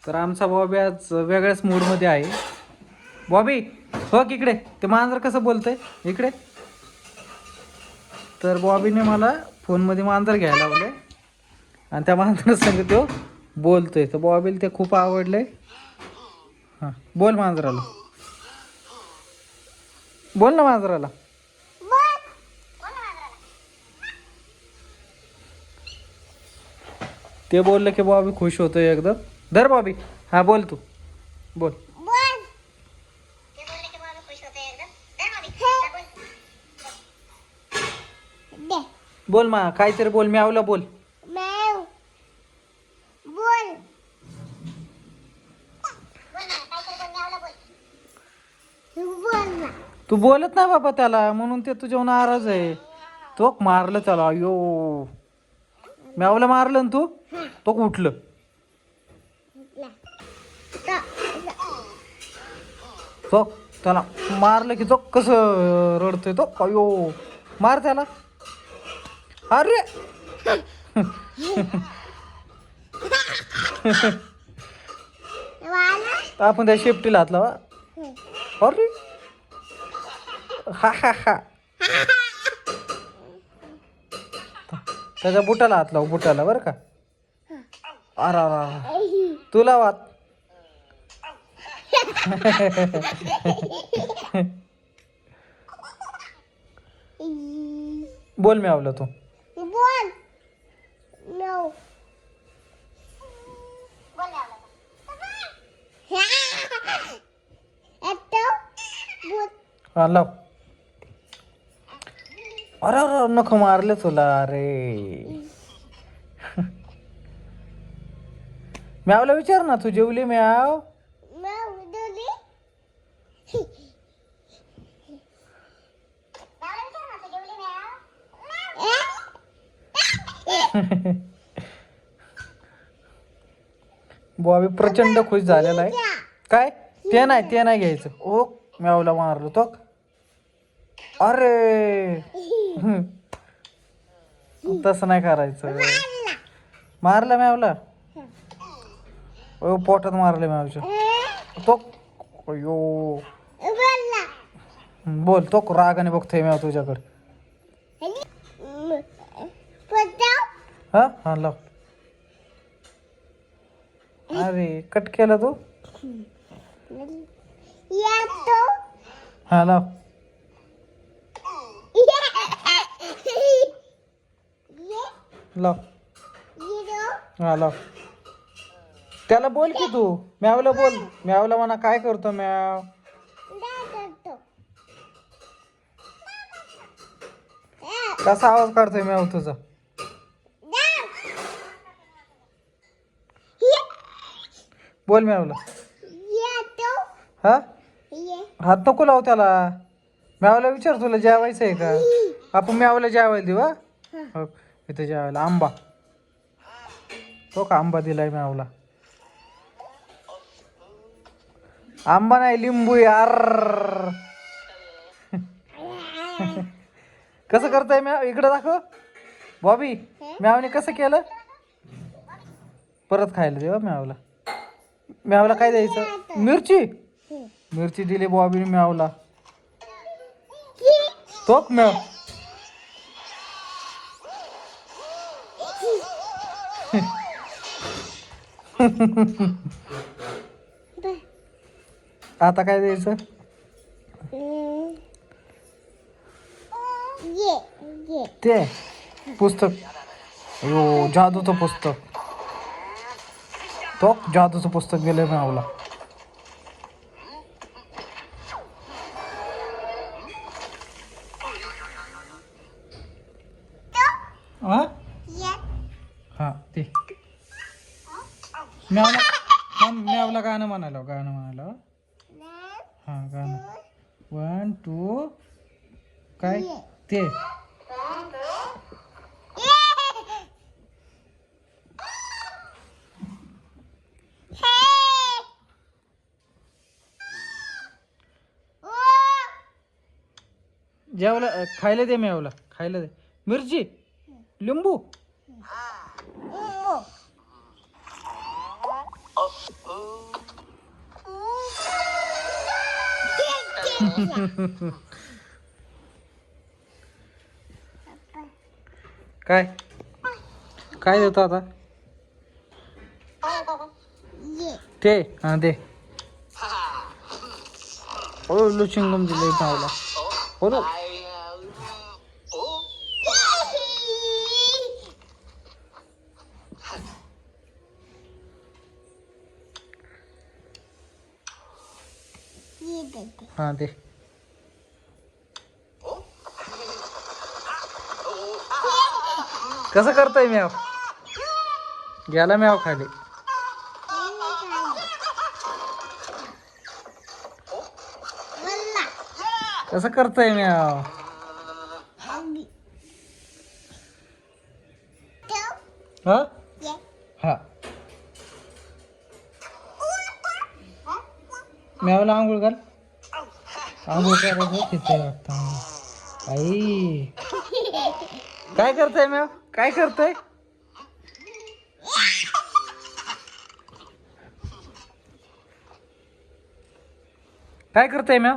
तर आमचा बॉबी आज वेगळ्याच मूडमध्ये आहे. बॉबी हो इकडे, ते मांजर कसं बोलतंय इकडे. तर बॉबीने मला फोनमध्ये मांजर घ्यायला लावले आणि त्या मांजरासंग तो बोलतोय. तर बॉबीला ते खूप आवडलंय. हां बोल मांजराला, बोल ना मांजराला. ते बोललं की बॉबी खुश होतोय एकदम. धर बॉबी, हा बोल तू बोल. बोल मा काहीतरी बोल, म्यावला बोल. तू बोलत नाही बाबा त्याला, म्हणून ते तुझ्यावर नाराज आहे. तो मारलं त्याला, अयो म्यावला मारलं ना तू. तो उठलं. तो त्याला मारलं की तो कसं रडतोय तो, अयो मार त्याला. अरे आपण त्या शेपटीला हात लावा. अरे हा हा हा, त्याच्या बुटाला हात लाव, बुटाला बरं का. अरे तुला वाट बोल म्यावलं तू. बोल हा लाव. अरे अरे नको मारले तुला. अरे म्यावला विचार ना, तू जेवली म्याव. बॉबी प्रचंड खुश झालेला आहे. काय ते नाही घ्यायचं. ओ म्यावला मारलो तो. अरे तसं नाही करायचं. मारलं म्यावला, ओ पोटात मारलं म्यावच्या तो. अयो बोल. तो रागाने बघतोय म्याव तुझ्याकडे. हा हा लाव. अरे कट केला तू. हा लाव. लाव हा लाव. त्याला बोल की तू, म्यावला बोल. म्यावला म्हणा काय करतो म्याव. कसा आवाज काढतोय म्याव तुझा. बोल म्यावला. हा हात नको लाव त्याला. म्यावला विचार तुला जेवायचं आहे का. आपण म्यावला जेवायला देऊ. हा इथे जेवायला आंबा. तो का आंबा दिलाय म्यावला. आंबा नाही लिंबू यार. कसं करताय म्याव, इकडे दाखव बॉबी. म्यावने कसं केलं. परत खायला देवा म्यावला. म्यावला काय द्यायचं. मिरची. मिरची दिली बॉबीने म्यावला. तो म्याव आता काय द्यायचं. ते पुस्तक. अयो जादूचं पुस्तक. तो जादूचं पुस्तक गेलं म्यावला. हा ते म्यावला गाणं म्हणालो, गाणं म्हणालो. हा गाणं 1 2 काय ते. जेवला खायला दे म्यावला, खायला दे. मिरची लिंबू. काय काय देतो आता ते हा दे ओ लुचिंगम दिले मावला बोलो हा दे कसं करतोय म्याव गेला म्याव खाली कसं करतोय म्याव हा हा म्यावला आंघोळ घाल आंघोळ करायचं तिथे वाटतं आई काय करतोय म्याव काय करतोय काय करतोय म्याव